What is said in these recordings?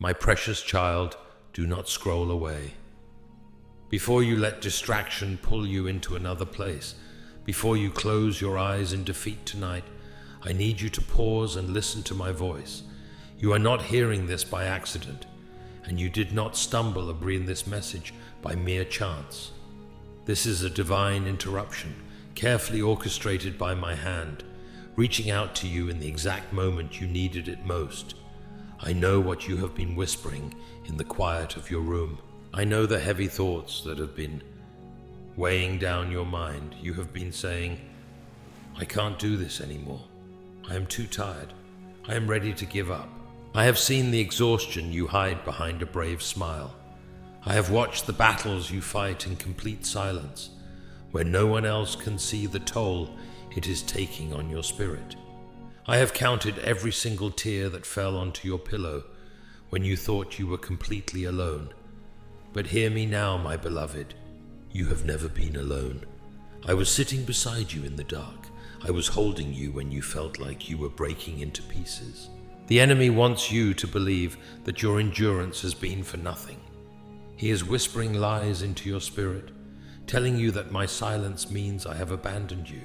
My precious child, do not scroll away. Before you let distraction pull you into another place, before you close your eyes in defeat tonight, I need you to pause and listen to my voice. You are not hearing this by accident, and you did not stumble upon this message by mere chance. This is a divine interruption, carefully orchestrated by my hand, reaching out to you in the exact moment you needed it most. I know what you have been whispering in the quiet of your room. I know the heavy thoughts that have been weighing down your mind. You have been saying, I can't do this anymore. I am too tired. I am ready to give up. I have seen the exhaustion you hide behind a brave smile. I have watched the battles you fight in complete silence, where no one else can see the toll it is taking on your spirit. I have counted every single tear that fell onto your pillow when you thought you were completely alone. But hear me now, my beloved. You have never been alone. I was sitting beside you in the dark. I was holding you when you felt like you were breaking into pieces. The enemy wants you to believe that your endurance has been for nothing. He is whispering lies into your spirit, telling you that my silence means I have abandoned you.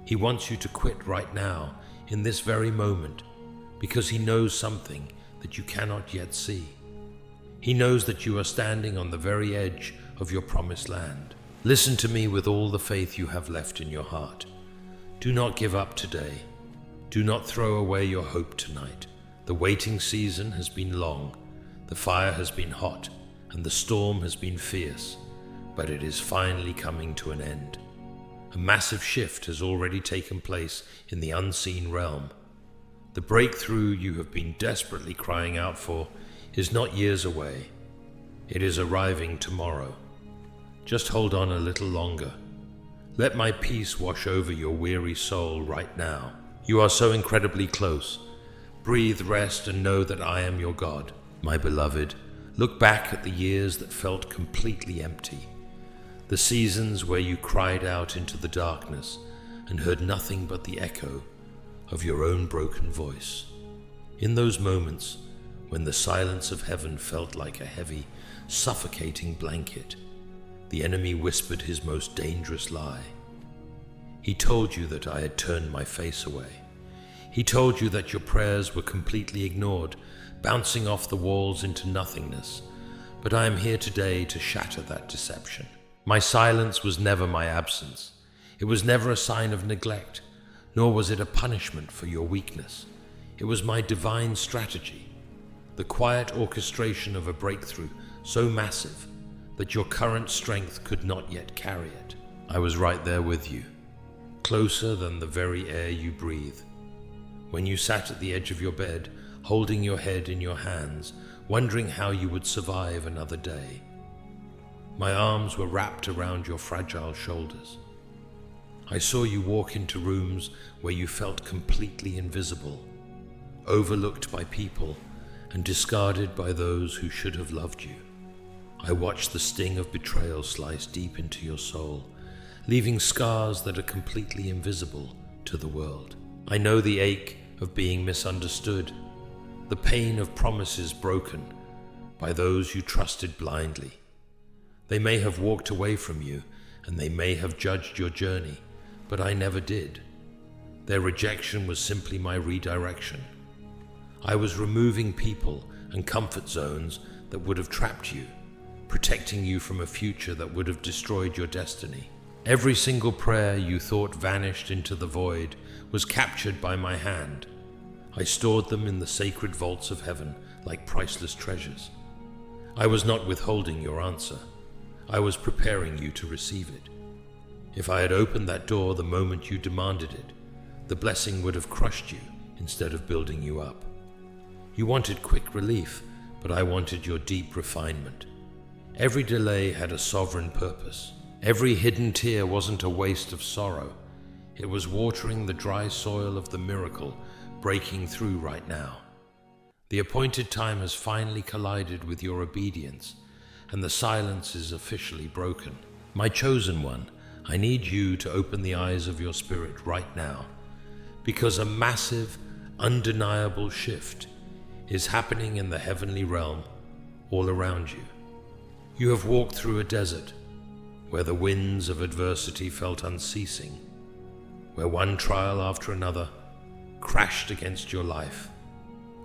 He wants you to quit right now, in this very moment, because he knows something that you cannot yet see. He knows that you are standing on the very edge of your promised land. Listen to me with all the faith you have left in your heart. Do not give up today. Do not throw away your hope tonight. The waiting season has been long, the fire has been hot, and the storm has been fierce, but it is finally coming to an end. A massive shift has already taken place in the unseen realm. The breakthrough you have been desperately crying out for is not years away. It is arriving tomorrow. Just hold on a little longer. Let my peace wash over your weary soul right now. You are so incredibly close. Breathe, rest, and know that I am your God. My beloved, look back at the years that felt completely empty. The seasons where you cried out into the darkness and heard nothing but the echo of your own broken voice. In those moments, when the silence of heaven felt like a heavy, suffocating blanket, the enemy whispered his most dangerous lie. He told you that I had turned my face away. He told you that your prayers were completely ignored, bouncing off the walls into nothingness. But I am here today to shatter that deception. My silence was never my absence. It was never a sign of neglect, nor was it a punishment for your weakness. It was my divine strategy, the quiet orchestration of a breakthrough so massive that your current strength could not yet carry it. I was right there with you, closer than the very air you breathe. When you sat at the edge of your bed, holding your head in your hands, wondering how you would survive another day. My arms were wrapped around your fragile shoulders. I saw you walk into rooms where you felt completely invisible, overlooked by people and discarded by those who should have loved you. I watched the sting of betrayal slice deep into your soul, leaving scars that are completely invisible to the world. I know the ache of being misunderstood, the pain of promises broken by those you trusted blindly. They may have walked away from you, and they may have judged your journey, but I never did. Their rejection was simply my redirection. I was removing people and comfort zones that would have trapped you, protecting you from a future that would have destroyed your destiny. Every single prayer you thought vanished into the void was captured by my hand. I stored them in the sacred vaults of heaven like priceless treasures. I was not withholding your answer. I was preparing you to receive it. If I had opened that door the moment you demanded it, the blessing would have crushed you instead of building you up. You wanted quick relief, but I wanted your deep refinement. Every delay had a sovereign purpose. Every hidden tear wasn't a waste of sorrow. It was watering the dry soil of the miracle breaking through right now. The appointed time has finally collided with your obedience, and the silence is officially broken. My chosen one, I need you to open the eyes of your spirit right now, because a massive, undeniable shift is happening in the heavenly realm all around you. You have walked through a desert where the winds of adversity felt unceasing, where one trial after another crashed against your life,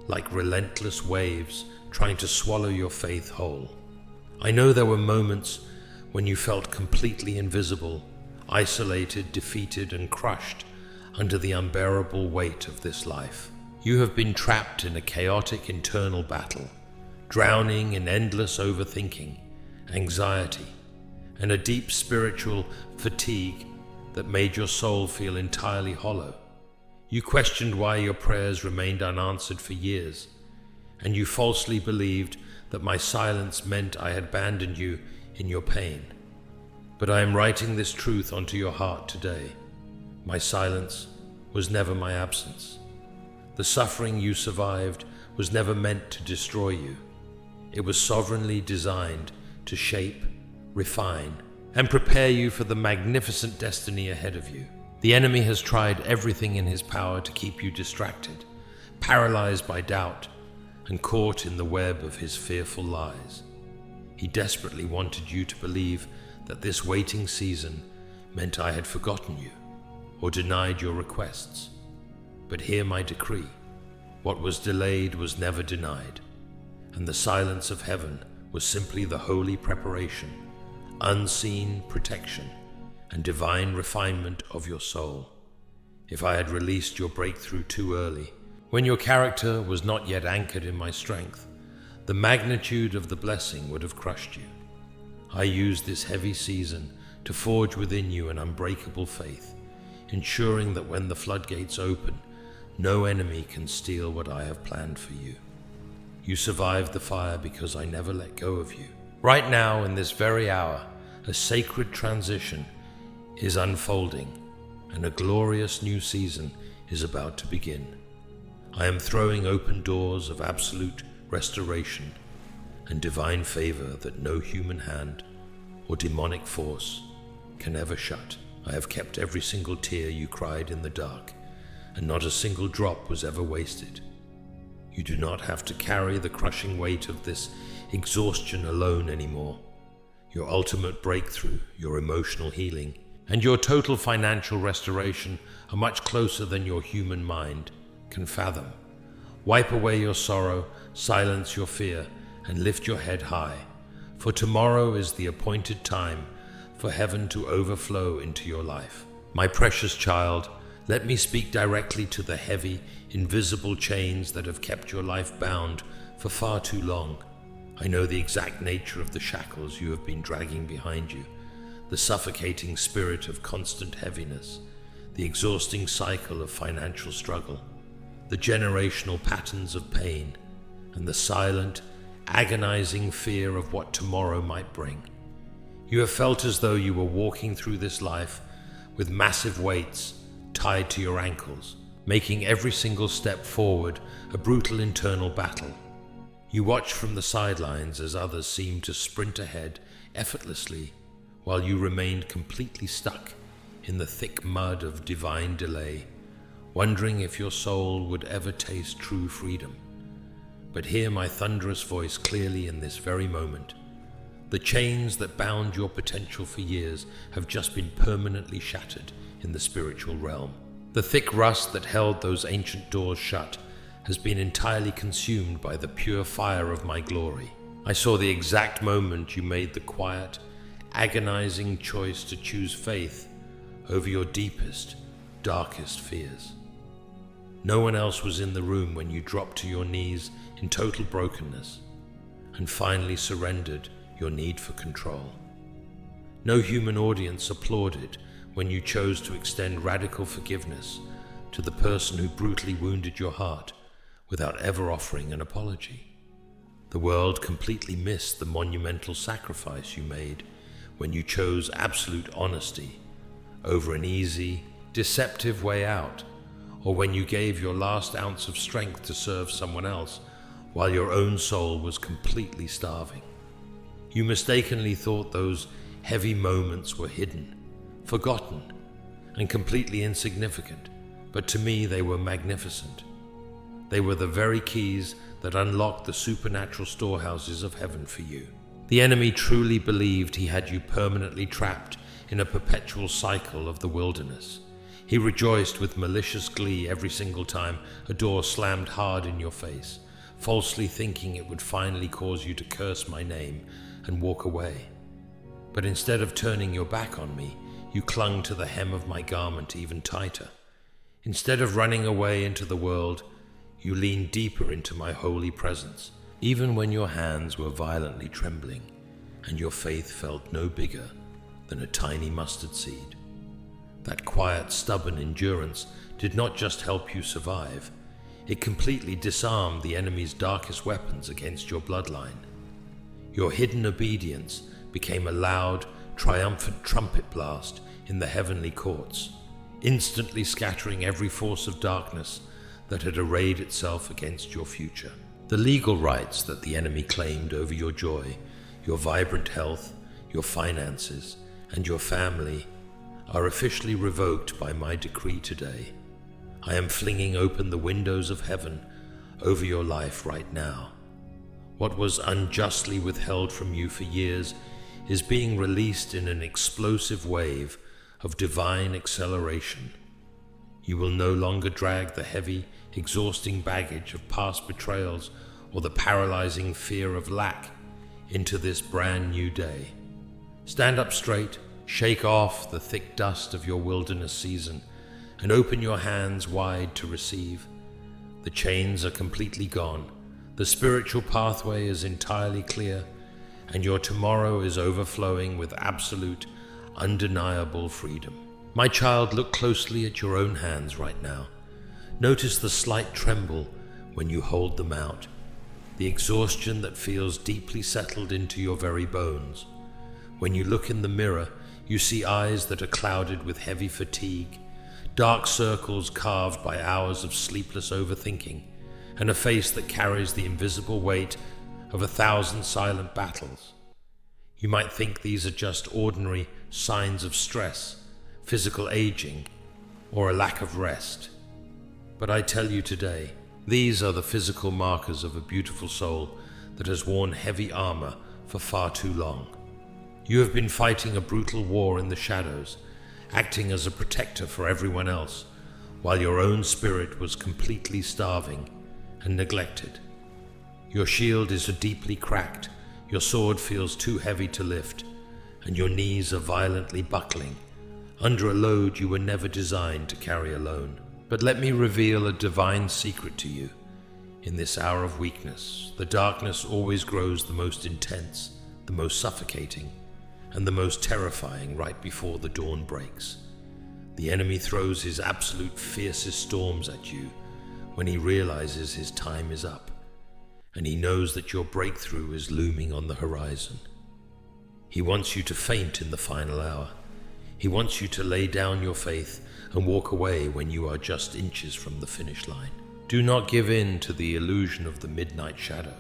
like relentless waves trying to swallow your faith whole. I know there were moments when you felt completely invisible, isolated, defeated, and crushed under the unbearable weight of this life. You have been trapped in a chaotic internal battle, drowning in endless overthinking, anxiety, and a deep spiritual fatigue that made your soul feel entirely hollow. You questioned why your prayers remained unanswered for years, and you falsely believed that my silence meant I had abandoned you in your pain. But I am writing this truth onto your heart today. My silence was never my absence. The suffering you survived was never meant to destroy you. It was sovereignly designed to shape, refine, and prepare you for the magnificent destiny ahead of you. The enemy has tried everything in his power to keep you distracted, paralyzed by doubt, and caught in the web of his fearful lies. He desperately wanted you to believe that this waiting season meant I had forgotten you or denied your requests. But hear my decree. What was delayed was never denied, and the silence of heaven was simply the holy preparation, unseen protection, and divine refinement of your soul. If I had released your breakthrough too early, when your character was not yet anchored in my strength, the magnitude of the blessing would have crushed you. I used this heavy season to forge within you an unbreakable faith, ensuring that when the floodgates open, no enemy can steal what I have planned for you. You survived the fire because I never let go of you. Right now, in this very hour, a sacred transition is unfolding, and a glorious new season is about to begin. I am throwing open doors of absolute restoration and divine favor that no human hand or demonic force can ever shut. I have kept every single tear you cried in the dark, and not a single drop was ever wasted. You do not have to carry the crushing weight of this exhaustion alone anymore. Your ultimate breakthrough, your emotional healing, and your total financial restoration are much closer than your human mind can fathom. Wipe away your sorrow, silence your fear, and lift your head high, for tomorrow is the appointed time for heaven to overflow into your life. My precious child, let me speak directly to the heavy, invisible chains that have kept your life bound for far too long. I know the exact nature of the shackles you have been dragging behind you, the suffocating spirit of constant heaviness, the exhausting cycle of financial struggle, the generational patterns of pain, and the silent, agonizing fear of what tomorrow might bring. You have felt as though you were walking through this life with massive weights tied to your ankles, making every single step forward a brutal internal battle. You watch from the sidelines as others seem to sprint ahead effortlessly, while you remained completely stuck in the thick mud of divine delay, wondering if your soul would ever taste true freedom. But hear my thunderous voice clearly in this very moment. The chains that bound your potential for years have just been permanently shattered in the spiritual realm. The thick rust that held those ancient doors shut has been entirely consumed by the pure fire of my glory. I saw the exact moment you made the quiet, agonizing choice to choose faith over your deepest, darkest fears. No one else was in the room when you dropped to your knees in total brokenness and finally surrendered your need for control. No human audience applauded when you chose to extend radical forgiveness to the person who brutally wounded your heart without ever offering an apology. The world completely missed the monumental sacrifice you made when you chose absolute honesty over an easy, deceptive way out, or when you gave your last ounce of strength to serve someone else while your own soul was completely starving. You mistakenly thought those heavy moments were hidden, forgotten, and completely insignificant, but to me they were magnificent. They were the very keys that unlocked the supernatural storehouses of heaven for you. The enemy truly believed he had you permanently trapped in a perpetual cycle of the wilderness. He rejoiced with malicious glee every single time a door slammed hard in your face, falsely thinking it would finally cause you to curse my name and walk away. But instead of turning your back on me, you clung to the hem of my garment even tighter. Instead of running away into the world, you leaned deeper into my holy presence, even when your hands were violently trembling and your faith felt no bigger than a tiny mustard seed. That quiet, stubborn endurance did not just help you survive, it completely disarmed the enemy's darkest weapons against your bloodline. Your hidden obedience became a loud, triumphant trumpet blast in the heavenly courts, instantly scattering every force of darkness that had arrayed itself against your future. The legal rights that the enemy claimed over your joy, your vibrant health, your finances, and your family are officially revoked by my decree today. I am flinging open the windows of heaven over your life right now. What was unjustly withheld from you for years is being released in an explosive wave of divine acceleration. You will no longer drag the heavy, exhausting baggage of past betrayals or the paralyzing fear of lack into this brand new day. Stand up straight, shake off the thick dust of your wilderness season, and open your hands wide to receive. The chains are completely gone, the spiritual pathway is entirely clear, and your tomorrow is overflowing with absolute, undeniable freedom. My child, look closely at your own hands right now. Notice the slight tremble when you hold them out, the exhaustion that feels deeply settled into your very bones. When you look in the mirror, you see eyes that are clouded with heavy fatigue, dark circles carved by hours of sleepless overthinking, and a face that carries the invisible weight of 1,000 silent battles. You might think these are just ordinary signs of stress, physical aging, or a lack of rest. But I tell you today, these are the physical markers of a beautiful soul that has worn heavy armor for far too long. You have been fighting a brutal war in the shadows, acting as a protector for everyone else, while your own spirit was completely starving and neglected. Your shield is deeply cracked, your sword feels too heavy to lift, and your knees are violently buckling under a load you were never designed to carry alone. But let me reveal a divine secret to you. In this hour of weakness, the darkness always grows the most intense, the most suffocating, and the most terrifying right before the dawn breaks. The enemy throws his absolute fiercest storms at you when he realizes his time is up, and he knows that your breakthrough is looming on the horizon. He wants you to faint in the final hour. He wants you to lay down your faith and walk away when you are just inches from the finish line. Do not give in to the illusion of the midnight shadow.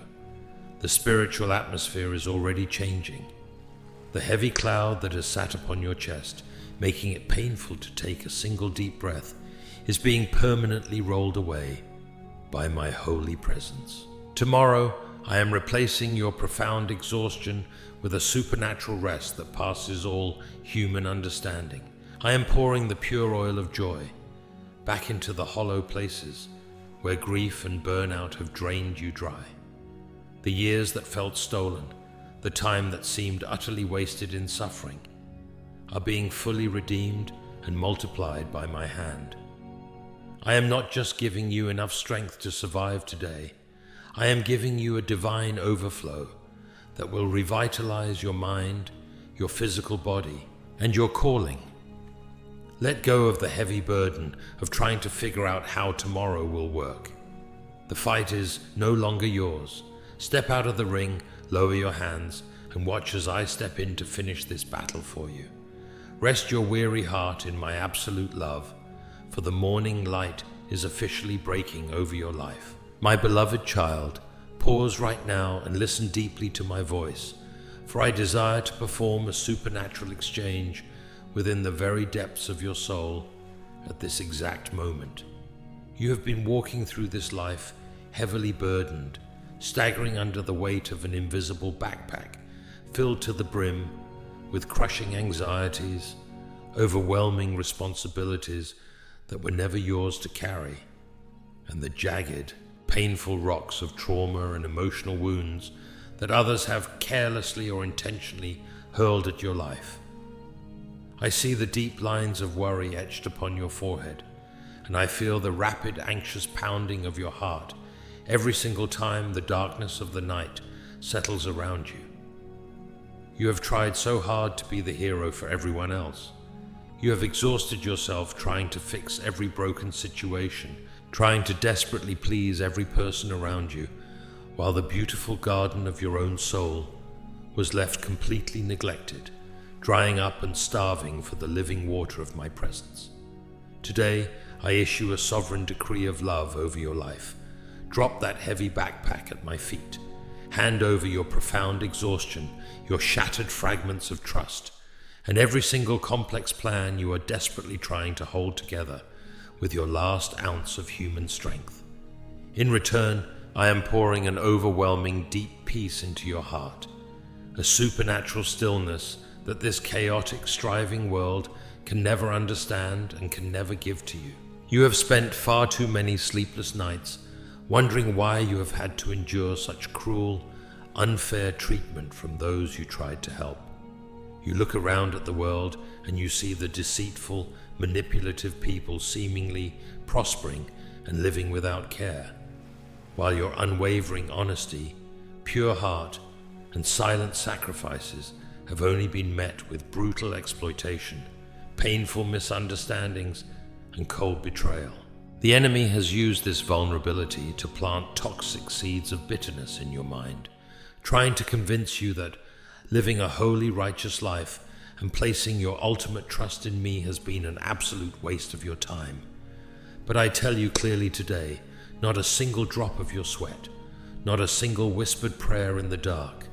The spiritual atmosphere is already changing. The heavy cloud that has sat upon your chest, making it painful to take a single deep breath, is being permanently rolled away by my holy presence. Tomorrow, I am replacing your profound exhaustion with a supernatural rest that passes all human understanding. I am pouring the pure oil of joy back into the hollow places where grief and burnout have drained you dry. The years that felt stolen, the time that seemed utterly wasted in suffering, are being fully redeemed and multiplied by my hand. I am not just giving you enough strength to survive today, I am giving you a divine overflow that will revitalize your mind, your physical body, and your calling. Let go of the heavy burden of trying to figure out how tomorrow will work. The fight is no longer yours. Step out of the ring, lower your hands, and watch as I step in to finish this battle for you. Rest your weary heart in my absolute love, for the morning light is officially breaking over your life. My beloved child, pause right now and listen deeply to my voice, for I desire to perform a supernatural exchange within the very depths of your soul at this exact moment. You have been walking through this life heavily burdened, staggering under the weight of an invisible backpack, filled to the brim with crushing anxieties, overwhelming responsibilities that were never yours to carry, and the jagged, painful rocks of trauma and emotional wounds that others have carelessly or intentionally hurled at your life. I see the deep lines of worry etched upon your forehead, and I feel the rapid, anxious pounding of your heart every single time the darkness of the night settles around you. You have tried so hard to be the hero for everyone else. You have exhausted yourself trying to fix every broken situation, trying to desperately please every person around you, while the beautiful garden of your own soul was left completely neglected, drying up and starving for the living water of my presence. Today, I issue a sovereign decree of love over your life. Drop that heavy backpack at my feet. Hand over your profound exhaustion, your shattered fragments of trust, and every single complex plan you are desperately trying to hold together with your last ounce of human strength. In return, I am pouring an overwhelming deep peace into your heart, a supernatural stillness that this chaotic, striving world can never understand and can never give to you. You have spent far too many sleepless nights wondering why you have had to endure such cruel, unfair treatment from those you tried to help. You look around at the world and you see the deceitful, manipulative people seemingly prospering and living without care, while your unwavering honesty, pure heart, and silent sacrifices have only been met with brutal exploitation, painful misunderstandings, and cold betrayal. The enemy has used this vulnerability to plant toxic seeds of bitterness in your mind, trying to convince you that living a holy, righteous life and placing your ultimate trust in me has been an absolute waste of your time. But I tell you clearly today, not a single drop of your sweat, not a single whispered prayer in the dark,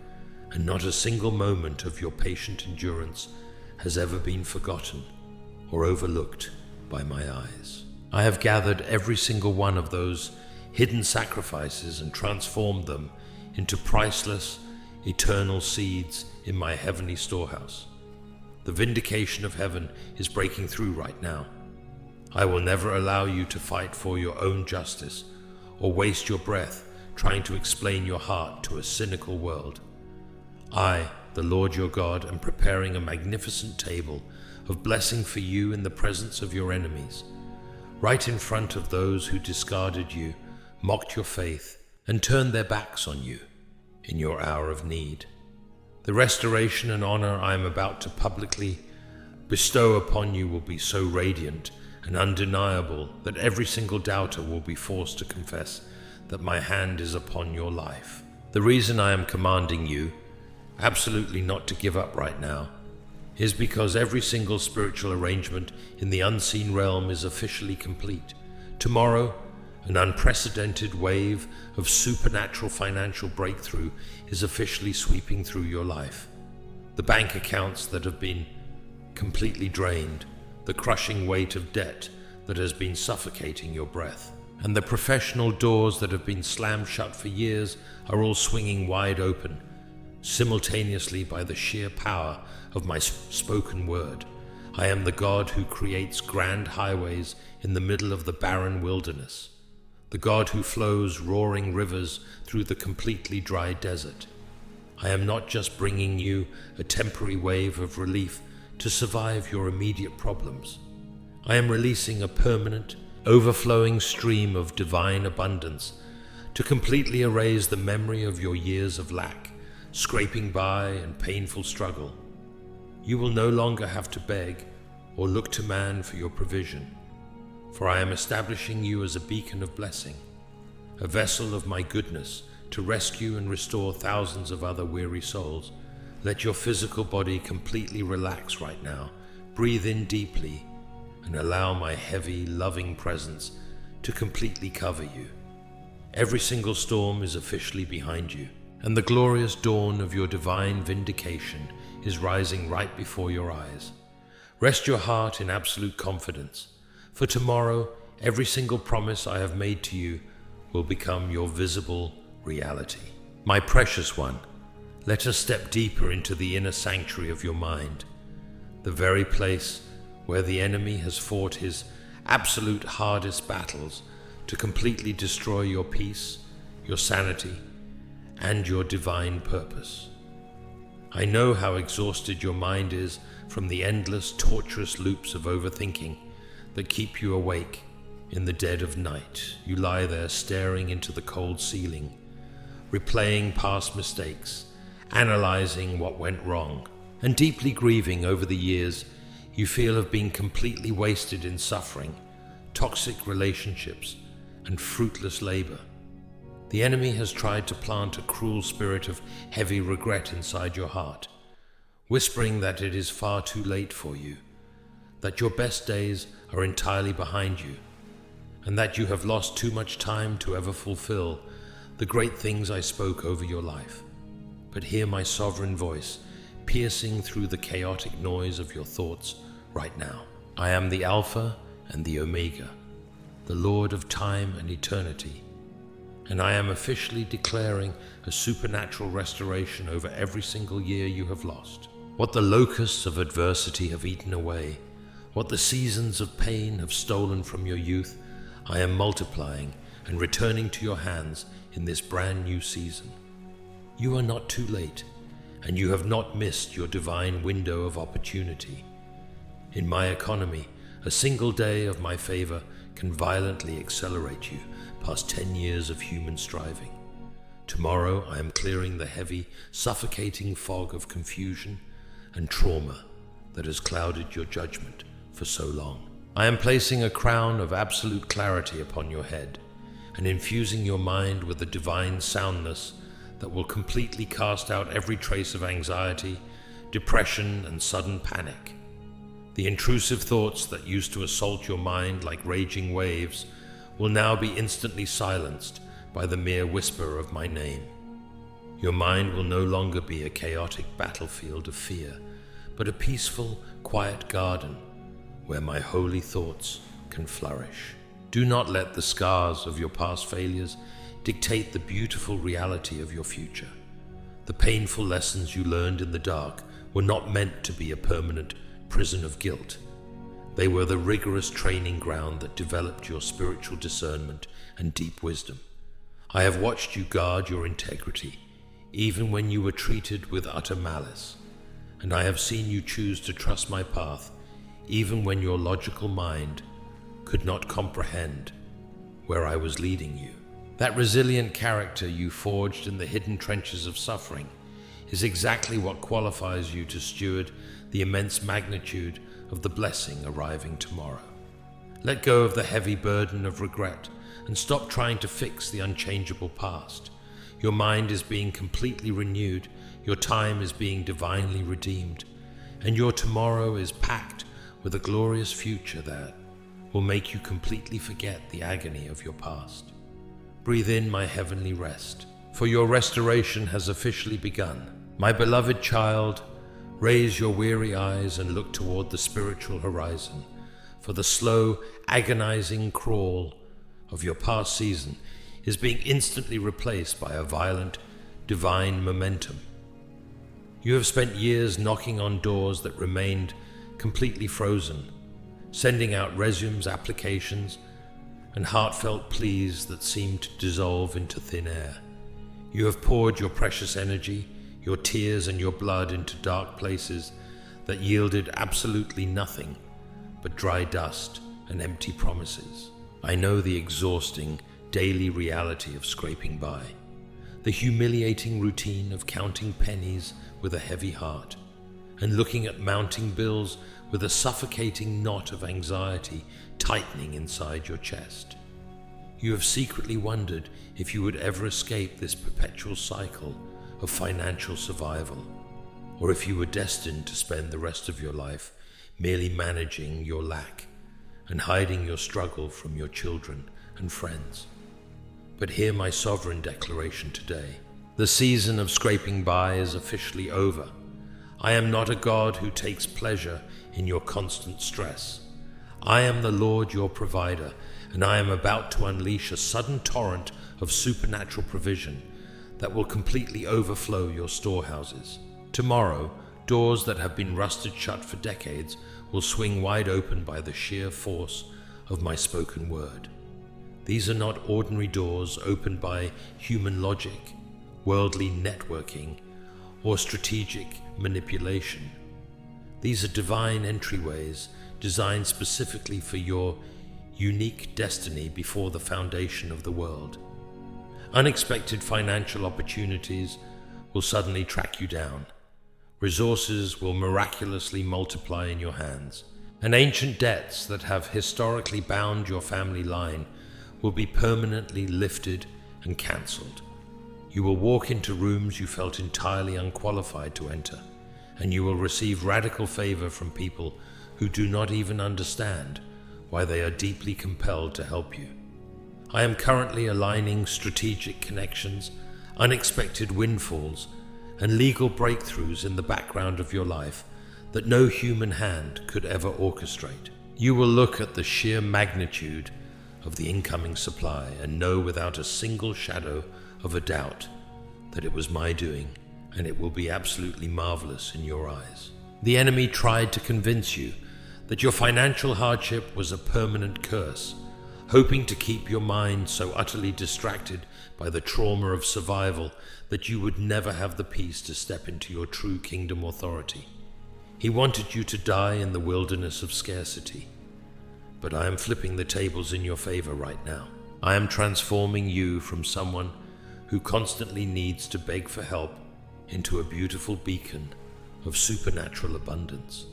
and not a single moment of your patient endurance has ever been forgotten or overlooked by my eyes. I have gathered every single one of those hidden sacrifices and transformed them into priceless, eternal seeds in my heavenly storehouse. The vindication of heaven is breaking through right now. I will never allow you to fight for your own justice or waste your breath trying to explain your heart to a cynical world. I, the Lord your God, am preparing a magnificent table of blessing for you in the presence of your enemies, right in front of those who discarded you, mocked your faith, and turned their backs on you in your hour of need. The restoration and honor I am about to publicly bestow upon you will be so radiant and undeniable that every single doubter will be forced to confess that my hand is upon your life. The reason I am commanding you absolutely not to give up right now is because every single spiritual arrangement in the unseen realm is officially complete. Tomorrow, an unprecedented wave of supernatural financial breakthrough is officially sweeping through your life. The bank accounts that have been completely drained, the crushing weight of debt that has been suffocating your breath, and the professional doors that have been slammed shut for years are all swinging wide open, simultaneously by the sheer power of my spoken word. I am the God who creates grand highways in the middle of the barren wilderness, the God who flows roaring rivers through the completely dry desert. I am not just bringing you a temporary wave of relief to survive your immediate problems. I am releasing a permanent, overflowing stream of divine abundance to completely erase the memory of your years of lack, scraping by, and painful struggle. You will no longer have to beg or look to man for your provision, for I am establishing you as a beacon of blessing, a vessel of my goodness to rescue and restore thousands of other weary souls. Let your physical body completely relax right now. Breathe in deeply and allow my heavy, loving presence to completely cover you. Every single storm is officially behind you, and the glorious dawn of your divine vindication is rising right before your eyes. Rest your heart in absolute confidence, for tomorrow every single promise I have made to you will become your visible reality. My precious one, let us step deeper into the inner sanctuary of your mind, the very place where the enemy has fought his absolute hardest battles to completely destroy your peace, your sanity, and your divine purpose. I know how exhausted your mind is from the endless, torturous loops of overthinking that keep you awake in the dead of night. You lie there staring into the cold ceiling, replaying past mistakes, analyzing what went wrong, and deeply grieving over the years you feel have been completely wasted in suffering, toxic relationships, and fruitless labor. The enemy has tried to plant a cruel spirit of heavy regret inside your heart, whispering that it is far too late for you, that your best days are entirely behind you, and that you have lost too much time to ever fulfill the great things I spoke over your life. But hear my sovereign voice piercing through the chaotic noise of your thoughts right now. I am the Alpha and the Omega, the Lord of time and eternity, and I am officially declaring a supernatural restoration over every single year you have lost. What the locusts of adversity have eaten away, what the seasons of pain have stolen from your youth, I am multiplying and returning to your hands in this brand new season. You are not too late, and you have not missed your divine window of opportunity. In my economy, a single day of my favor can violently accelerate you past 10 years of human striving. Tomorrow I am clearing the heavy, suffocating fog of confusion and trauma that has clouded your judgment for so long. I am placing a crown of absolute clarity upon your head and infusing your mind with a divine soundness that will completely cast out every trace of anxiety, depression, and sudden panic. The intrusive thoughts that used to assault your mind like raging waves will now be instantly silenced by the mere whisper of my name. Your mind will no longer be a chaotic battlefield of fear, but a peaceful, quiet garden where my holy thoughts can flourish. Do not let the scars of your past failures dictate the beautiful reality of your future. The painful lessons you learned in the dark were not meant to be a permanent prison of guilt. They were the rigorous training ground that developed your spiritual discernment and deep wisdom. I have watched you guard your integrity, even when you were treated with utter malice, and I have seen you choose to trust my path, even when your logical mind could not comprehend where I was leading you. That resilient character you forged in the hidden trenches of suffering is exactly what qualifies you to steward the immense magnitude of the blessing arriving tomorrow. Let go of the heavy burden of regret and stop trying to fix the unchangeable past. Your mind is being completely renewed, your time is being divinely redeemed, and your tomorrow is packed with a glorious future that will make you completely forget the agony of your past. Breathe in my heavenly rest, for your restoration has officially begun. My beloved child, raise your weary eyes and look toward the spiritual horizon, for the slow, agonizing crawl of your past season is being instantly replaced by a violent, divine momentum. You have spent years knocking on doors that remained completely frozen, sending out resumes, applications, and heartfelt pleas that seemed to dissolve into thin air. You have poured your precious energy, your tears, and your blood into dark places that yielded absolutely nothing but dry dust and empty promises. I know the exhausting daily reality of scraping by, the humiliating routine of counting pennies with a heavy heart, and looking at mounting bills with a suffocating knot of anxiety tightening inside your chest. You have secretly wondered if you would ever escape this perpetual cycle of financial survival, or if you were destined to spend the rest of your life merely managing your lack and hiding your struggle from your children and friends. But hear my sovereign declaration today. The season of scraping by is officially over. I am not a God who takes pleasure in your constant stress. I am the Lord your provider, and I am about to unleash a sudden torrent of supernatural provision that will completely overflow your storehouses. Tomorrow, doors that have been rusted shut for decades will swing wide open by the sheer force of my spoken word. These are not ordinary doors opened by human logic, worldly networking, or strategic manipulation. These are divine entryways designed specifically for your unique destiny before the foundation of the world. Unexpected financial opportunities will suddenly track you down. Resources will miraculously multiply in your hands, and ancient debts that have historically bound your family line will be permanently lifted and cancelled. You will walk into rooms you felt entirely unqualified to enter, and you will receive radical favor from people who do not even understand why they are deeply compelled to help you. I am currently aligning strategic connections, unexpected windfalls, and legal breakthroughs in the background of your life that no human hand could ever orchestrate. You will look at the sheer magnitude of the incoming supply and know without a single shadow of a doubt that it was my doing, and it will be absolutely marvelous in your eyes. The enemy tried to convince you that your financial hardship was a permanent curse, hoping to keep your mind so utterly distracted by the trauma of survival that you would never have the peace to step into your true kingdom authority. He wanted you to die in the wilderness of scarcity. But I am flipping the tables in your favor right now. I am transforming you from someone who constantly needs to beg for help into a beautiful beacon of supernatural abundance.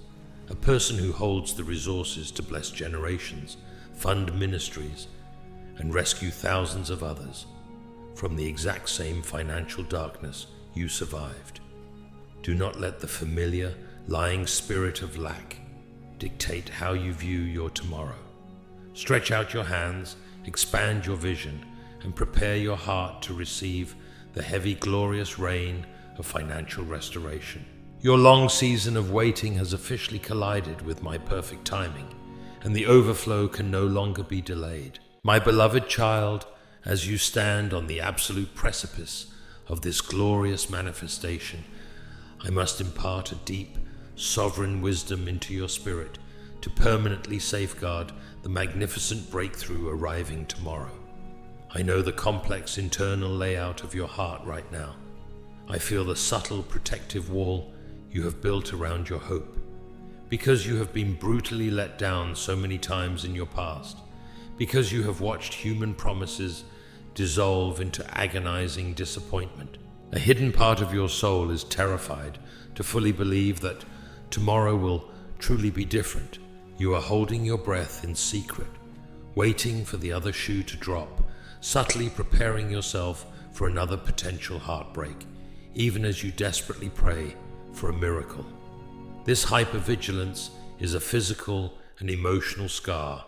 A person who holds the resources to bless generations, fund ministries, and rescue thousands of others from the exact same financial darkness you survived. Do not let the familiar, lying spirit of lack dictate how you view your tomorrow. Stretch out your hands, expand your vision, and prepare your heart to receive the heavy, glorious rain of financial restoration. Your long season of waiting has officially collided with my perfect timing, and the overflow can no longer be delayed. My beloved child, as you stand on the absolute precipice of this glorious manifestation, I must impart a deep, sovereign wisdom into your spirit to permanently safeguard the magnificent breakthrough arriving tomorrow. I know the complex internal layout of your heart right now. I feel the subtle protective wall you have built around your hope. Because you have been brutally let down so many times in your past, because you have watched human promises dissolve into agonizing disappointment, a hidden part of your soul is terrified to fully believe that tomorrow will truly be different. You are holding your breath in secret, waiting for the other shoe to drop, subtly preparing yourself for another potential heartbreak, even as you desperately pray for a miracle. This hypervigilance is a physical and emotional scar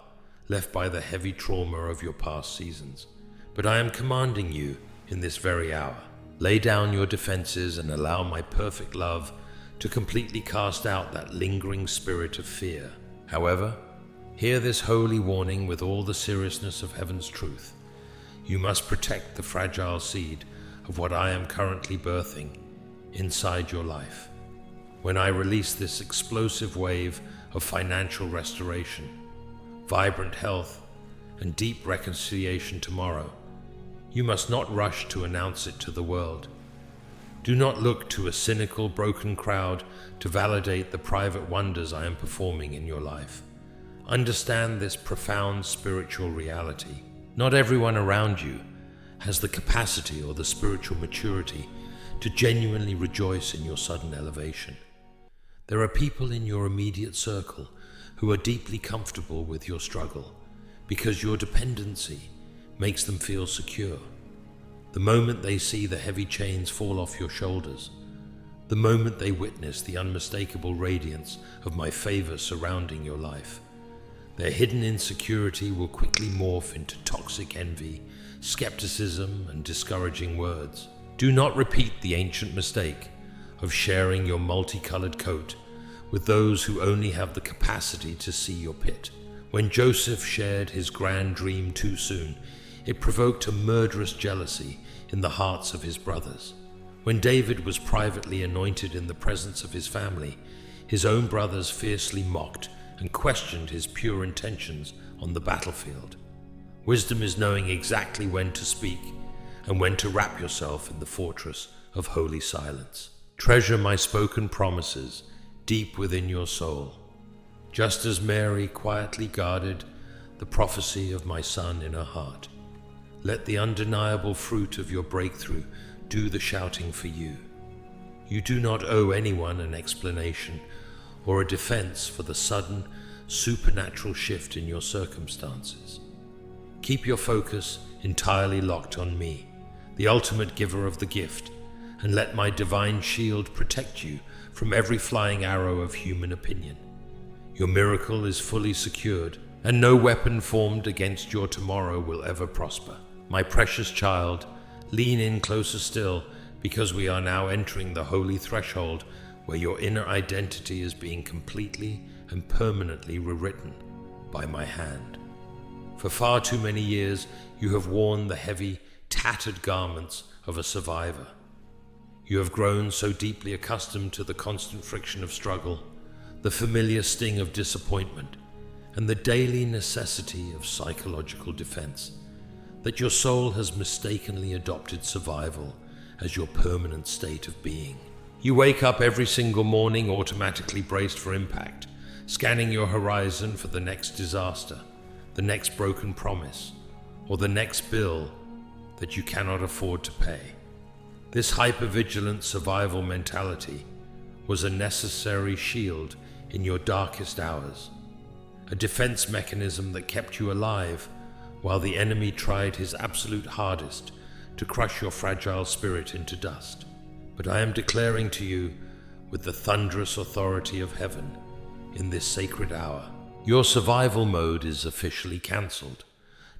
left by the heavy trauma of your past seasons. But I am commanding you in this very hour, lay down your defenses and allow my perfect love to completely cast out that lingering spirit of fear. However, hear this holy warning with all the seriousness of heaven's truth. You must protect the fragile seed of what I am currently birthing inside your life. When I release this explosive wave of financial restoration, vibrant health, and deep reconciliation tomorrow, you must not rush to announce it to the world. Do not look to a cynical, broken crowd to validate the private wonders I am performing in your life. Understand this profound spiritual reality. Not everyone around you has the capacity or the spiritual maturity to genuinely rejoice in your sudden elevation. There are people in your immediate circle who are deeply comfortable with your struggle because your dependency makes them feel secure. The moment they see the heavy chains fall off your shoulders, the moment they witness the unmistakable radiance of my favor surrounding your life, their hidden insecurity will quickly morph into toxic envy, skepticism, and discouraging words. Do not repeat the ancient mistake of sharing your multicolored coat with those who only have the capacity to see your pit. When Joseph shared his grand dream too soon, It provoked a murderous jealousy in the hearts of his brothers. When David was privately anointed in the presence of his family, his own brothers fiercely mocked and questioned his pure intentions on the battlefield. Wisdom is knowing exactly when to speak and when to wrap yourself in the fortress of holy silence. Treasure my spoken promises deep within your soul, just as Mary quietly guarded the prophecy of my Son in her heart. Let the undeniable fruit of your breakthrough do the shouting for you. You do not owe anyone an explanation or a defense for the sudden, supernatural shift in your circumstances. Keep your focus entirely locked on me, the ultimate giver of the gift, and let my divine shield protect you from every flying arrow of human opinion. Your miracle is fully secured, and no weapon formed against your tomorrow will ever prosper. My precious child, lean in closer still, because we are now entering the holy threshold where your inner identity is being completely and permanently rewritten by my hand. For far too many years, you have worn the heavy, tattered garments of a survivor. You have grown so deeply accustomed to the constant friction of struggle, the familiar sting of disappointment, and the daily necessity of psychological defense, that your soul has mistakenly adopted survival as your permanent state of being. You wake up every single morning automatically braced for impact, scanning your horizon for the next disaster, the next broken promise, or the next bill that you cannot afford to pay. This hypervigilant survival mentality was a necessary shield in your darkest hours, a defense mechanism that kept you alive while the enemy tried his absolute hardest to crush your fragile spirit into dust. But I am declaring to you, with the thunderous authority of heaven, in this sacred hour, your survival mode is officially cancelled.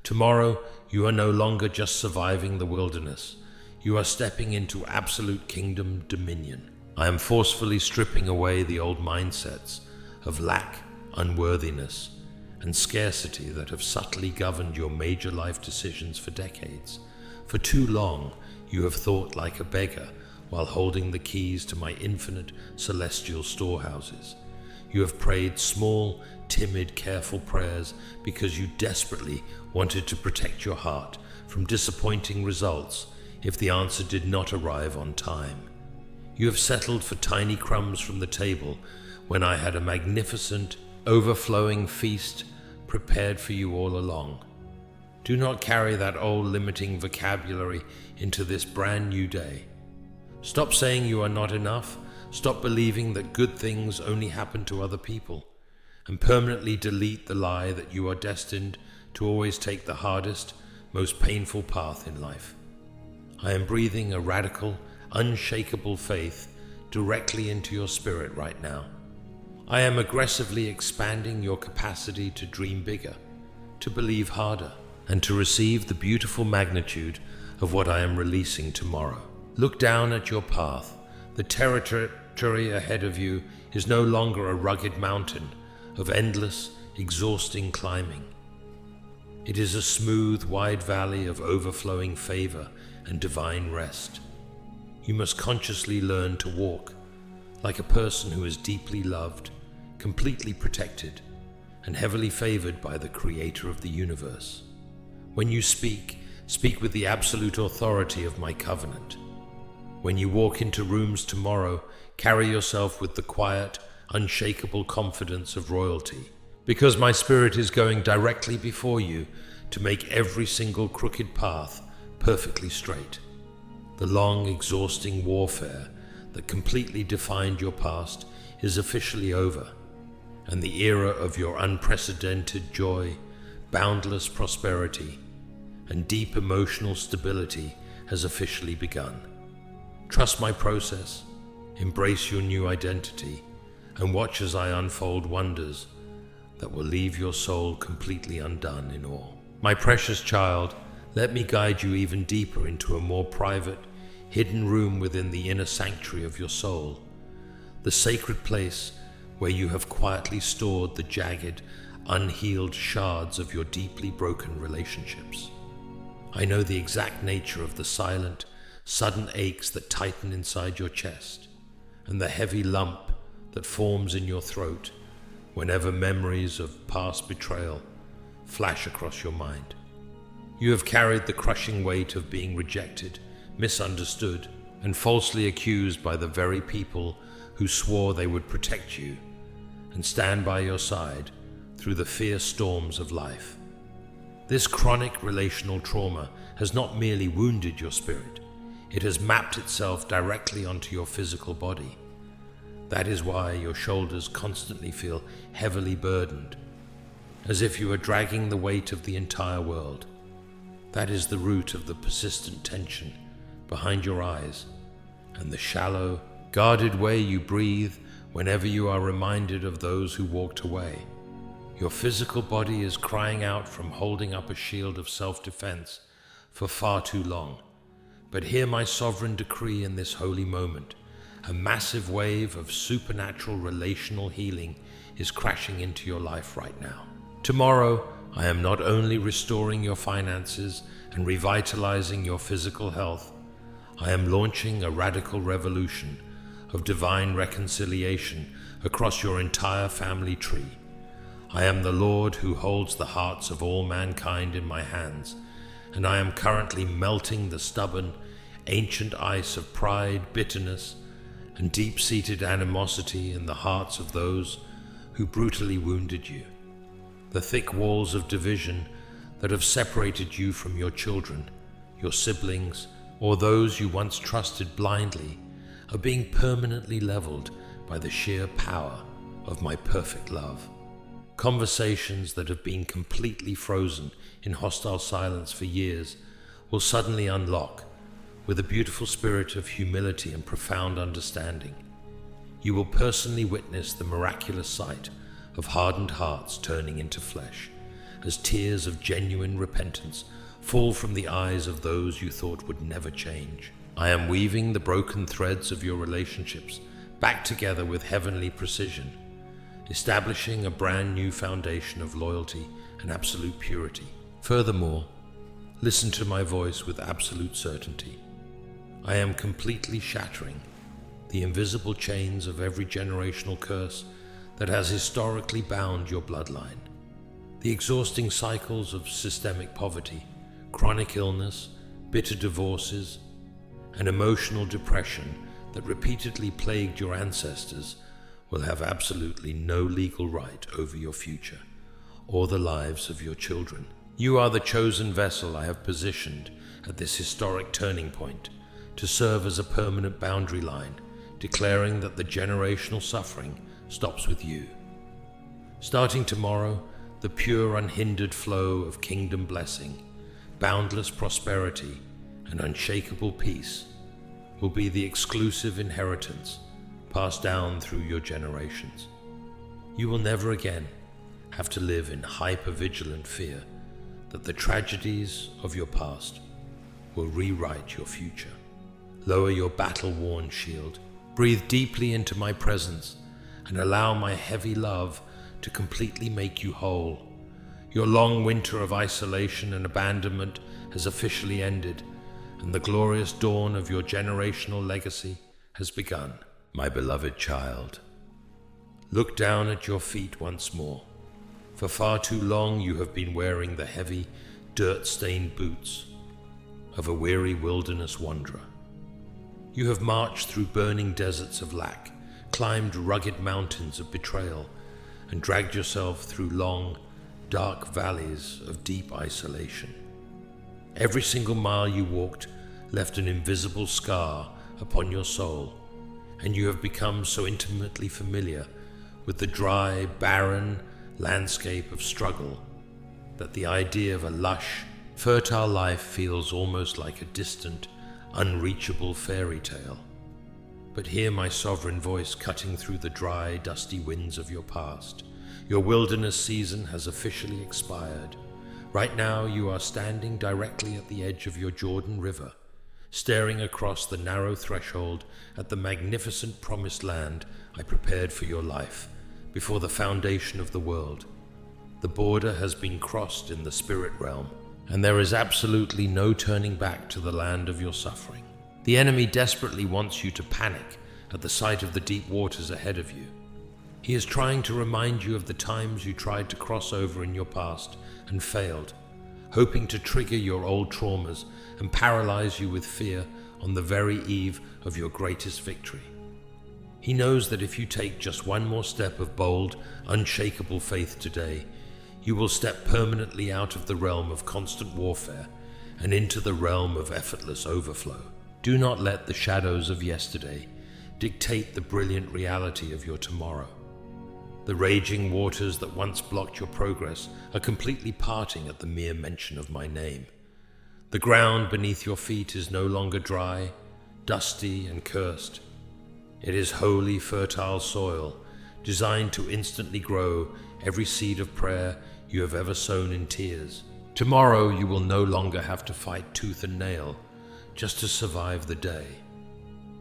Tomorrow, you are no longer just surviving the wilderness. You are stepping into absolute kingdom dominion. I am forcefully stripping away the old mindsets of lack, unworthiness, and scarcity that have subtly governed your major life decisions for decades. For too long, you have thought like a beggar while holding the keys to my infinite celestial storehouses. You have prayed small, timid, careful prayers because you desperately wanted to protect your heart from disappointing results if the answer did not arrive on time. You have settled for tiny crumbs from the table when I had a magnificent, overflowing feast prepared for you all along. Do not carry that old limiting vocabulary into this brand new day. Stop saying you are not enough. Stop believing that good things only happen to other people, and permanently delete the lie that you are destined to always take the hardest, most painful path in life. I am breathing a radical, unshakable faith directly into your spirit right now. I am aggressively expanding your capacity to dream bigger, to believe harder, and to receive the beautiful magnitude of what I am releasing tomorrow. Look down at your path. The territory ahead of you is no longer a rugged mountain of endless, exhausting climbing. It is a smooth, wide valley of overflowing favor and divine rest. You must consciously learn to walk like a person who is deeply loved, completely protected, and heavily favored by the Creator of the universe. When you speak with the absolute authority of my covenant. When you walk into rooms tomorrow, carry yourself with the quiet, unshakable confidence of royalty, because my spirit is going directly before you to make every single crooked path perfectly straight. The long, exhausting warfare that completely defined your past is officially over, and the era of your unprecedented joy, boundless prosperity, and deep emotional stability has officially begun. Trust my process, embrace your new identity, and watch as I unfold wonders that will leave your soul completely undone in awe. My precious child, let me guide you even deeper into a more private, hidden room within the inner sanctuary of your soul, the sacred place where you have quietly stored the jagged, unhealed shards of your deeply broken relationships. I know the exact nature of the silent, sudden aches that tighten inside your chest, and the heavy lump that forms in your throat whenever memories of past betrayal flash across your mind. You have carried the crushing weight of being rejected, misunderstood, and falsely accused by the very people who swore they would protect you and stand by your side through the fierce storms of life. This chronic relational trauma has not merely wounded your spirit, it has mapped itself directly onto your physical body. That is why your shoulders constantly feel heavily burdened, as if you are dragging the weight of the entire world. That is the root of the persistent tension behind your eyes and the shallow, guarded way you breathe whenever you are reminded of those who walked away. Your physical body is crying out from holding up a shield of self-defense for far too long. But hear my sovereign decree in this holy moment. A massive wave of supernatural relational healing is crashing into your life right now. Tomorrow, I am not only restoring your finances and revitalizing your physical health, I am launching a radical revolution of divine reconciliation across your entire family tree. I am the Lord who holds the hearts of all mankind in my hands, and I am currently melting the stubborn, ancient ice of pride, bitterness, and deep-seated animosity in the hearts of those who brutally wounded you. The thick walls of division that have separated you from your children, your siblings, or those you once trusted blindly are being permanently leveled by the sheer power of my perfect love. Conversations that have been completely frozen in hostile silence for years will suddenly unlock with a beautiful spirit of humility and profound understanding. You will personally witness the miraculous sight of hardened hearts turning into flesh, as tears of genuine repentance fall from the eyes of those you thought would never change. I am weaving the broken threads of your relationships back together with heavenly precision, establishing a brand new foundation of loyalty and absolute purity. Furthermore, listen to my voice with absolute certainty. I am completely shattering the invisible chains of every generational curse that has historically bound your bloodline. The exhausting cycles of systemic poverty, chronic illness, bitter divorces, and emotional depression that repeatedly plagued your ancestors will have absolutely no legal right over your future or the lives of your children. You are the chosen vessel I have positioned at this historic turning point to serve as a permanent boundary line, declaring that the generational suffering stops with you. Starting tomorrow, the pure, unhindered flow of kingdom blessing, boundless prosperity, and unshakable peace will be the exclusive inheritance passed down through your generations. You will never again have to live in hyper-vigilant fear that the tragedies of your past will rewrite your future. Lower your battle-worn shield, breathe deeply into my presence, and allow my heavy love to completely make you whole. Your long winter of isolation and abandonment has officially ended, and the glorious dawn of your generational legacy has begun. My beloved child, look down at your feet once more. For far too long you have been wearing the heavy, dirt-stained boots of a weary wilderness wanderer. You have marched through burning deserts of lack, climbed rugged mountains of betrayal, and dragged yourself through long, dark valleys of deep isolation. Every single mile you walked left an invisible scar upon your soul, and you have become so intimately familiar with the dry, barren landscape of struggle that the idea of a lush, fertile life feels almost like a distant, unreachable fairy tale. But hear my sovereign voice cutting through the dry, dusty winds of your past. Your wilderness season has officially expired. Right now you are standing directly at the edge of your Jordan River, staring across the narrow threshold at the magnificent promised land I prepared for your life before the foundation of the world. The border has been crossed in the spirit realm, and there is absolutely no turning back to the land of your suffering. The enemy desperately wants you to panic at the sight of the deep waters ahead of you. He is trying to remind you of the times you tried to cross over in your past and failed, hoping to trigger your old traumas and paralyze you with fear on the very eve of your greatest victory. He knows that if you take just one more step of bold, unshakable faith today, you will step permanently out of the realm of constant warfare and into the realm of effortless overflow. Do not let the shadows of yesterday dictate the brilliant reality of your tomorrow. The raging waters that once blocked your progress are completely parting at the mere mention of my name. The ground beneath your feet is no longer dry, dusty, and cursed. It is holy, fertile soil, designed to instantly grow every seed of prayer you have ever sown in tears. Tomorrow you will no longer have to fight tooth and nail just to survive the day.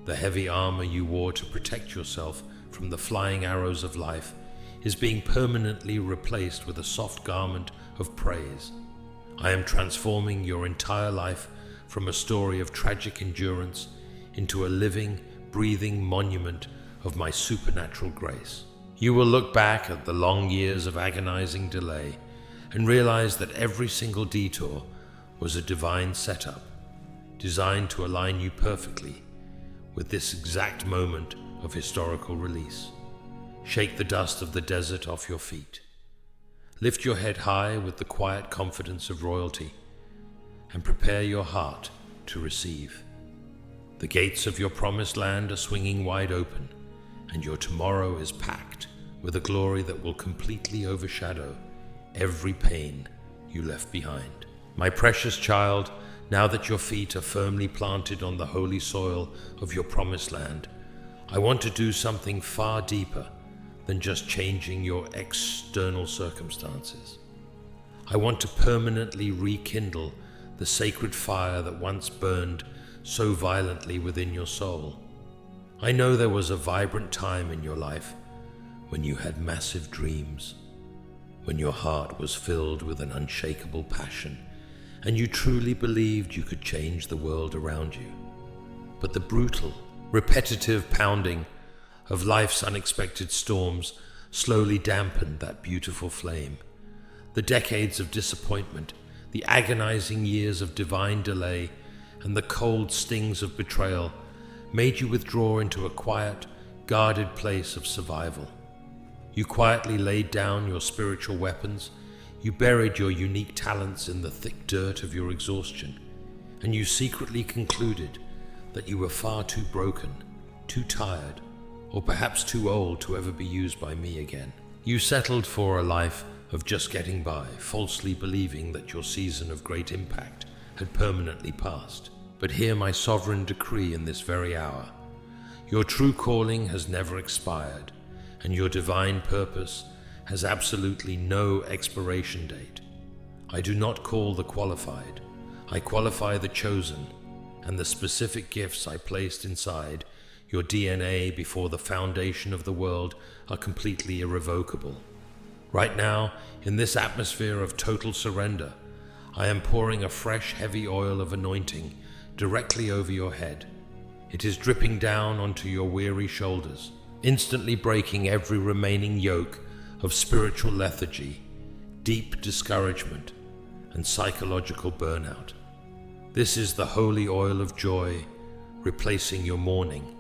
The heavy armor you wore to protect yourself from the flying arrows of life is being permanently replaced with a soft garment of praise. I am transforming your entire life from a story of tragic endurance into a living, breathing monument of my supernatural grace. You will look back at the long years of agonizing delay and realize that every single detour was a divine setup, designed to align you perfectly with this exact moment of historical release. Shake the dust of the desert off your feet. Lift your head high with the quiet confidence of royalty and prepare your heart to receive. The gates of your promised land are swinging wide open, and your tomorrow is packed with a glory that will completely overshadow every pain you left behind. My precious child, now that your feet are firmly planted on the holy soil of your promised land, I want to do something far deeper than just changing your external circumstances. I want to permanently rekindle the sacred fire that once burned so violently within your soul. I know there was a vibrant time in your life when you had massive dreams, when your heart was filled with an unshakable passion, and you truly believed you could change the world around you. But the brutal, repetitive pounding of life's unexpected storms slowly dampened that beautiful flame. The decades of disappointment, the agonizing years of divine delay, and the cold stings of betrayal made you withdraw into a quiet, guarded place of survival. You quietly laid down your spiritual weapons, you buried your unique talents in the thick dirt of your exhaustion, and you secretly concluded that you were far too broken, too tired, or perhaps too old to ever be used by me again. You settled for a life of just getting by, falsely believing that your season of great impact had permanently passed. But hear my sovereign decree in this very hour. Your true calling has never expired, and your divine purpose has absolutely no expiration date. I do not call the qualified, I qualify the chosen, and the specific gifts I placed inside your DNA before the foundation of the world are completely irrevocable. Right now, in this atmosphere of total surrender, I am pouring a fresh, heavy oil of anointing directly over your head. It is dripping down onto your weary shoulders, instantly breaking every remaining yoke of spiritual lethargy, deep discouragement, and psychological burnout. This is the holy oil of joy, replacing your mourning,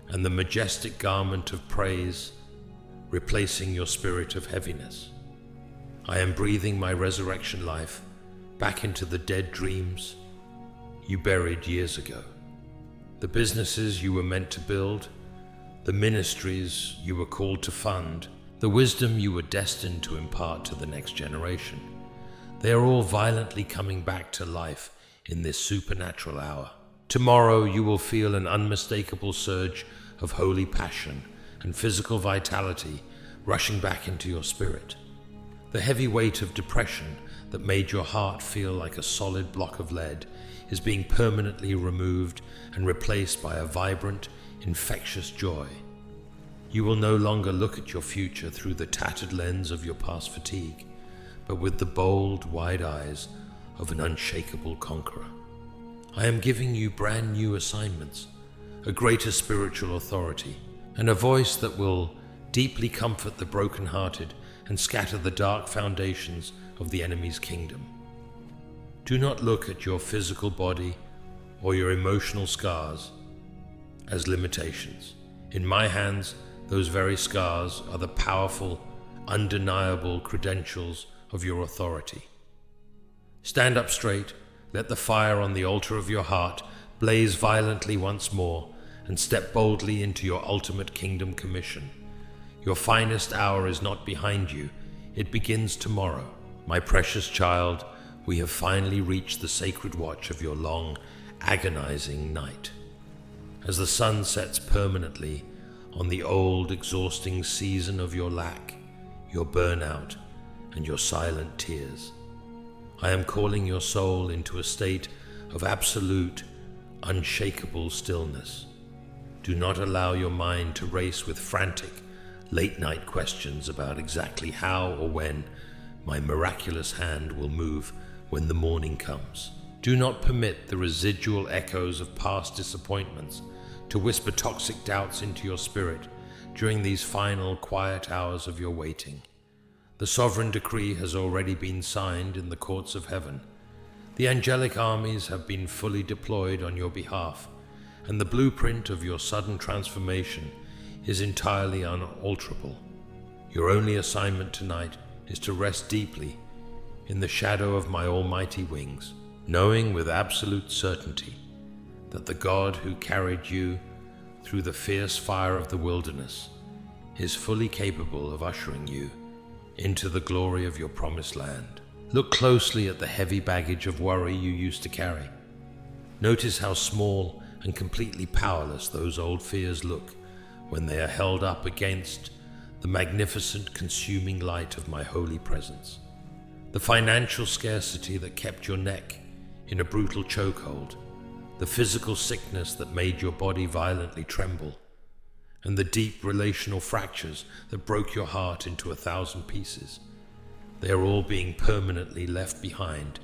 and the majestic garment of praise, replacing your spirit of heaviness. I am breathing my resurrection life back into the dead dreams you buried years ago. The businesses you were meant to build, the ministries you were called to fund, the wisdom you were destined to impart to the next generation. They are all violently coming back to life in this supernatural hour. Tomorrow you will feel an unmistakable surge of holy passion and physical vitality rushing back into your spirit. The heavy weight of depression that made your heart feel like a solid block of lead is being permanently removed and replaced by a vibrant, infectious joy. You will no longer look at your future through the tattered lens of your past fatigue, but with the bold, wide eyes of an unshakable conqueror. I am giving you brand new assignments, a greater spiritual authority, and a voice that will deeply comfort the brokenhearted and scatter the dark foundations of the enemy's kingdom. Do not look at your physical body or your emotional scars as limitations. In my hands, those very scars are the powerful, undeniable credentials of your authority. Stand up straight, let the fire on the altar of your heart blaze violently once more, and step boldly into your ultimate kingdom commission. Your finest hour is not behind you, it begins tomorrow. My precious child, we have finally reached the sacred watch of your long, agonizing night. As the sun sets permanently on the old, exhausting season of your lack, your burnout, and your silent tears, I am calling your soul into a state of absolute, unshakable stillness. Do not allow your mind to race with frantic, late-night questions about exactly how or when my miraculous hand will move when the morning comes. Do not permit the residual echoes of past disappointments to whisper toxic doubts into your spirit during these final quiet hours of your waiting. The sovereign decree has already been signed in the courts of heaven. The angelic armies have been fully deployed on your behalf, and the blueprint of your sudden transformation is entirely unalterable. Your only assignment tonight is to rest deeply in the shadow of my almighty wings, knowing with absolute certainty that the God who carried you through the fierce fire of the wilderness is fully capable of ushering you into the glory of your promised land. Look closely at the heavy baggage of worry you used to carry. Notice how small and completely powerless those old fears look when they are held up against the magnificent consuming light of my holy presence. The financial scarcity that kept your neck in a brutal chokehold, the physical sickness that made your body violently tremble, and the deep relational fractures that broke your heart into 1,000 pieces, they are all being permanently left behind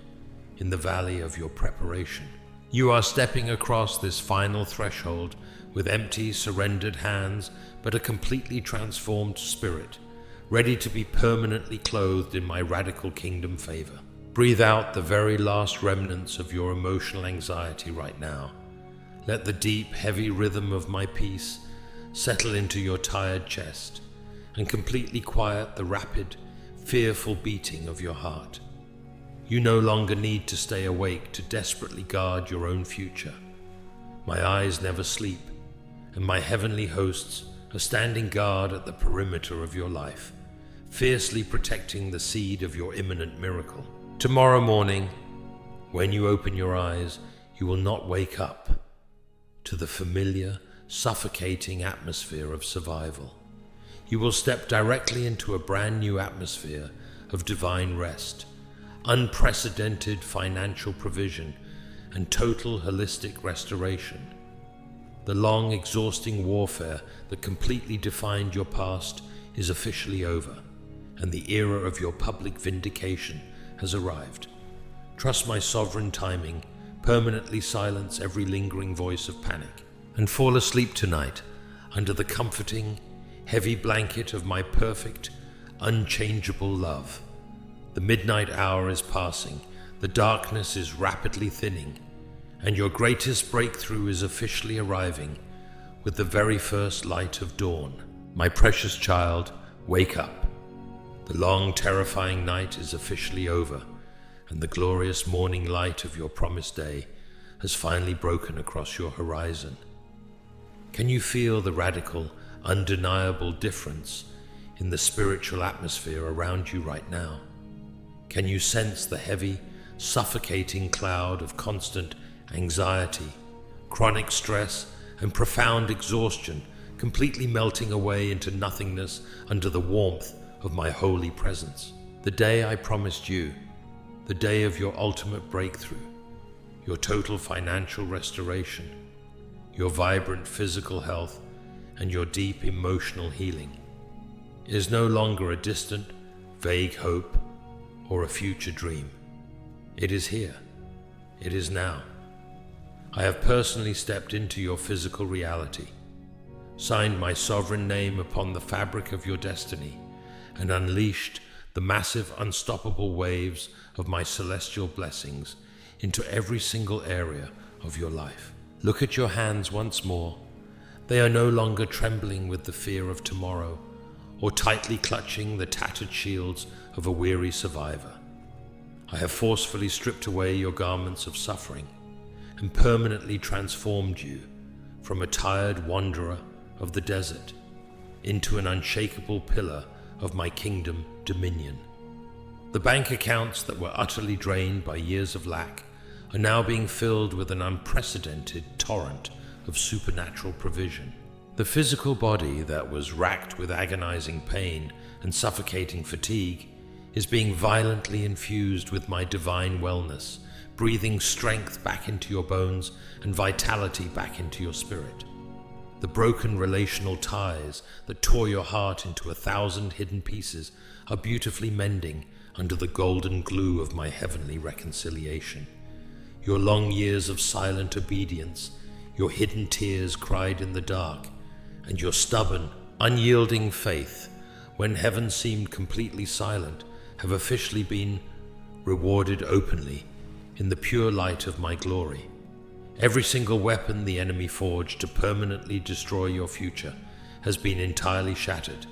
in the valley of your preparation. You are stepping across this final threshold with empty, surrendered hands, but a completely transformed spirit, ready to be permanently clothed in my radical kingdom favor. Breathe out the very last remnants of your emotional anxiety right now. Let the deep, heavy rhythm of my peace settle into your tired chest and completely quiet the rapid, fearful beating of your heart. You no longer need to stay awake to desperately guard your own future. My eyes never sleep, and my heavenly hosts are standing guard at the perimeter of your life, fiercely protecting the seed of your imminent miracle. Tomorrow morning, when you open your eyes, you will not wake up to the familiar, suffocating atmosphere of survival. You will step directly into a brand new atmosphere of divine rest, unprecedented financial provision, and total holistic restoration. The long, exhausting warfare that completely defined your past is officially over, and the era of your public vindication has arrived. Trust my sovereign timing, permanently silence every lingering voice of panic, and fall asleep tonight under the comforting, heavy blanket of my perfect, unchangeable love. The midnight hour is passing, the darkness is rapidly thinning, and your greatest breakthrough is officially arriving with the very first light of dawn. My precious child, wake up. The long, terrifying night is officially over, and the glorious morning light of your promised day has finally broken across your horizon. Can you feel the radical, undeniable difference in the spiritual atmosphere around you right now? Can you sense the heavy, suffocating cloud of constant anxiety, chronic stress, and profound exhaustion completely melting away into nothingness under the warmth of my holy presence? The day I promised you, the day of your ultimate breakthrough, your total financial restoration, your vibrant physical health, and your deep emotional healing, is no longer a distant, vague hope or a future dream. It is here. It is now. I have personally stepped into your physical reality, signed my sovereign name upon the fabric of your destiny, and unleashed the massive, unstoppable waves of my celestial blessings into every single area of your life. Look at your hands once more. They are no longer trembling with the fear of tomorrow, or tightly clutching the tattered shields of a weary survivor. I have forcefully stripped away your garments of suffering and permanently transformed you from a tired wanderer of the desert into an unshakable pillar of my kingdom dominion. The bank accounts that were utterly drained by years of lack are now being filled with an unprecedented torrent of supernatural provision. The physical body that was racked with agonizing pain and suffocating fatigue is being violently infused with my divine wellness, breathing strength back into your bones and vitality back into your spirit. The broken relational ties that tore your heart into 1,000 hidden pieces are beautifully mending under the golden glue of my heavenly reconciliation. Your long years of silent obedience, your hidden tears cried in the dark, and your stubborn, unyielding faith, when heaven seemed completely silent, have officially been rewarded openly in the pure light of my glory. Every single weapon the enemy forged to permanently destroy your future has been entirely shattered,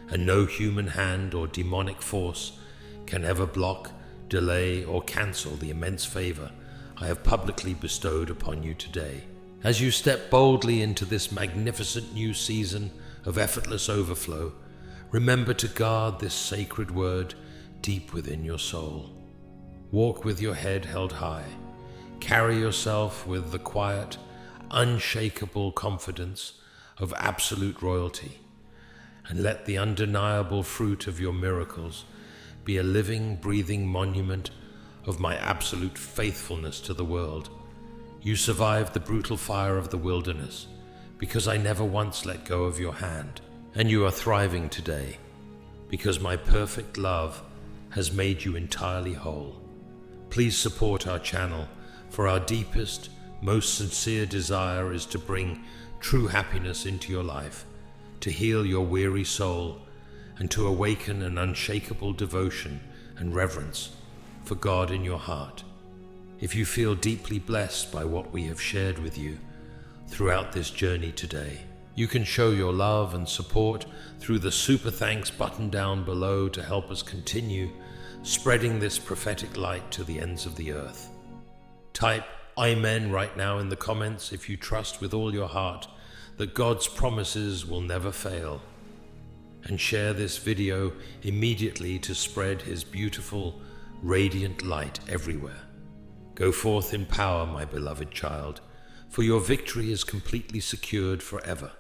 and no human hand or demonic force can ever block, delay, or cancel the immense favor I have publicly bestowed upon you today. As you step boldly into this magnificent new season of effortless overflow, remember to guard this sacred word deep within your soul. Walk with your head held high. Carry yourself with the quiet, unshakable confidence of absolute royalty, and let the undeniable fruit of your miracles be a living, breathing monument of my absolute faithfulness to the world. You survived the brutal fire of the wilderness because I never once let go of your hand, and you are thriving today because my perfect love has made you entirely whole. Please support our channel, for our deepest, most sincere desire is to bring true happiness into your life, to heal your weary soul, and to awaken an unshakable devotion and reverence for God in your heart. If you feel deeply blessed by what we have shared with you throughout this journey today, you can show your love and support through the super thanks button down below to help us continue spreading this prophetic light to the ends of the earth. Type Amen right now in the comments if you trust with all your heart that God's promises will never fail. And share this video immediately to spread His beautiful, radiant light everywhere. Go forth in power, my beloved child, for your victory is completely secured forever.